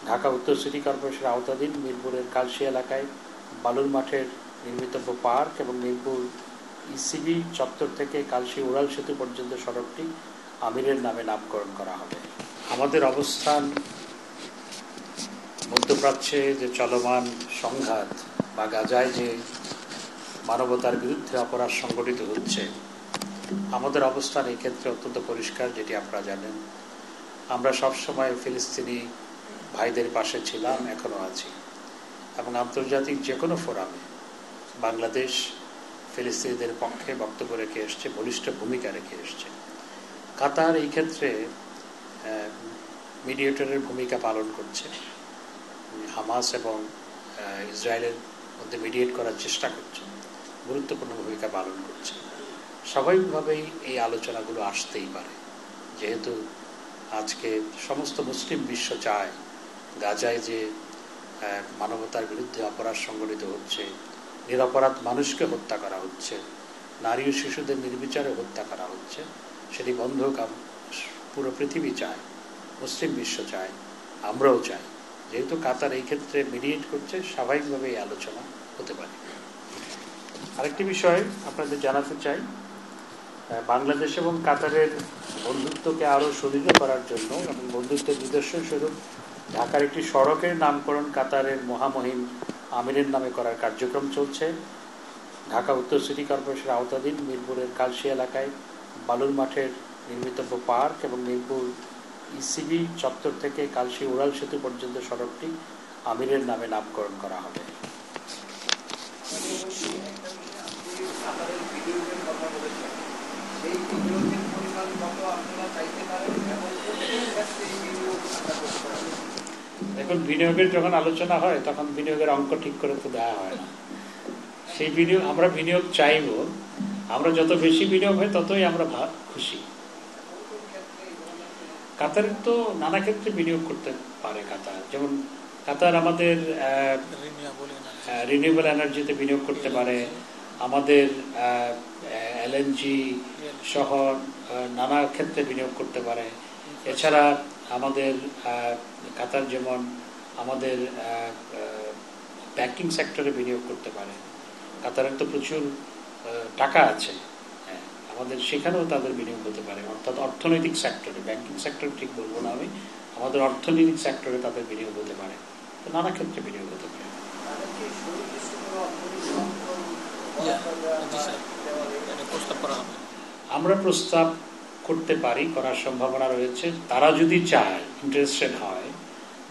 ঢাকা উত্তর সিটি কর্পোরেশনের আওতাধীন মিরপুরের কালশী এলাকায় বালুর মাঠের নির্মিতব্য পার্ক এবং মিরপুর ইসিবি চত্বর থেকে কালশী উড়াল সেতু পর্যন্ত সড়কটি আমিরের নামে নামকরণ করা হবে। আমাদের অবস্থান মধ্যপ্রাচ্যে যে চলমান সংঘাত বা গাজায় যে মানবতার বিরুদ্ধে অপরাধ সংগঠিত হচ্ছে, আমাদের অবস্থান এই ক্ষেত্রে অত্যন্ত পরিষ্কার, যেটি আপনারা জানেন। আমরা সবসময় ফিলিস্তিনি ভাইদের পাশে ছিলাম, এখনও আছি, এবং আন্তর্জাতিক যে কোনো ফোরামে বাংলাদেশ ফিলিস্তিনিদের পক্ষে বক্তব্য রেখে এসছে, বলিষ্ঠ ভূমিকা রেখে এসছে। কাতার এই ক্ষেত্রে মিডিয়েটরের ভূমিকা পালন করছে, হামাস এবং ইসরায়েলের মধ্যে মিডিয়েট করার চেষ্টা করছে, গুরুত্বপূর্ণ ভূমিকা পালন করছে। স্বাভাবিকভাবেই এই আলোচনাগুলো আসতেই পারে, যেহেতু আজকে সমস্ত মুসলিম বিশ্ব চায় গাজায় যে মানবতার বিরুদ্ধে অপরাধ সংগঠিত হচ্ছে, নিরপরাধ মানুষকে হত্যা করা হচ্ছে, নারী ও শিশুদের নির্বিচারে হত্যা করা হচ্ছে, সেটি বন্ধ পুরো পৃথিবী চায়, মুসলিম বিশ্ব চায়, আমরাও চাই। যেহেতু কাতার এই ক্ষেত্রে মিডিয়েট করছে, স্বাভাবিকভাবে এই আলোচনা হতে পারে। আরেকটি বিষয় আপনাদের জানাতে চাই, বাংলাদেশ এবং কাতারের বন্ধুত্বকে আরও সুদৃঢ় করার জন্য এবং বন্ধুত্বের নিদর্শন স্বরূপ ঢাকার একটি সড়কের নামকরণ কাতারের মহামহিম আমিরের নামে করার কার্যক্রম চলছে। ঢাকা উত্তর সিটি কর্পোরেশনের আওতাধীন মিরপুরের কালশী এলাকায় বালুর মাঠের নির্মিতব্য পার্ক এবং মিরপুর ইসিবি চত্বর থেকে কালশী উড়াল সেতু পর্যন্ত সড়কটি আমিরের নামে নামকরণ করা হবে। এখন বিনিয়োগের যখন আলোচনা হয়, তখন বিনিয়োগের অঙ্ক ঠিক করে তো দেওয়া হয় না। সেই বিনিয়োগ আমরা বিনিয়োগ চাইব, আমরা যত বেশি বিনিয়োগ হয় ততই আমরা খুশি। কাতারের তো নানা ক্ষেত্রে বিনিয়োগ করতে পারে কাতার, যেমন কাতার আমাদের রিনিউয়েবল এনার্জিতে বিনিয়োগ করতে পারে, আমাদের এলএনজি সহ নানা ক্ষেত্রে বিনিয়োগ করতে পারে। এছাড়া আমাদের কাতার যেমন আমাদের ব্যাংকিং সেক্টরে বিনিয়োগ করতে পারে। কাতারের তো প্রচুর টাকা আছে, আমাদের সেখানেও তাদের বিনিয়োগ হতে পারে, অর্থাৎ অর্থনৈতিক সেক্টরে, ব্যাংকিং সেক্টর ঠিক বলবো না আমি, আমাদের অর্থনৈতিক সেক্টরে তাদের বিনিয়োগ হতে পারে, তো নানা ক্ষেত্রে বিনিয়োগ হতে পারে। আমরা প্রস্তাব করতে পারি, করার সম্ভাবনা রয়েছে। তারা যদি চায়, ইন্টারেস্টেড হয়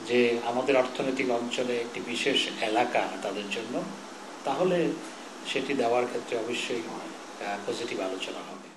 যে আমাদের অর্থনৈতিক অঞ্চলে একটি বিশেষ এলাকা তাদের জন্য, তাহলে সেটি দেওয়ার ক্ষেত্রে অবশ্যই পজিটিভ আলোচনা হবে।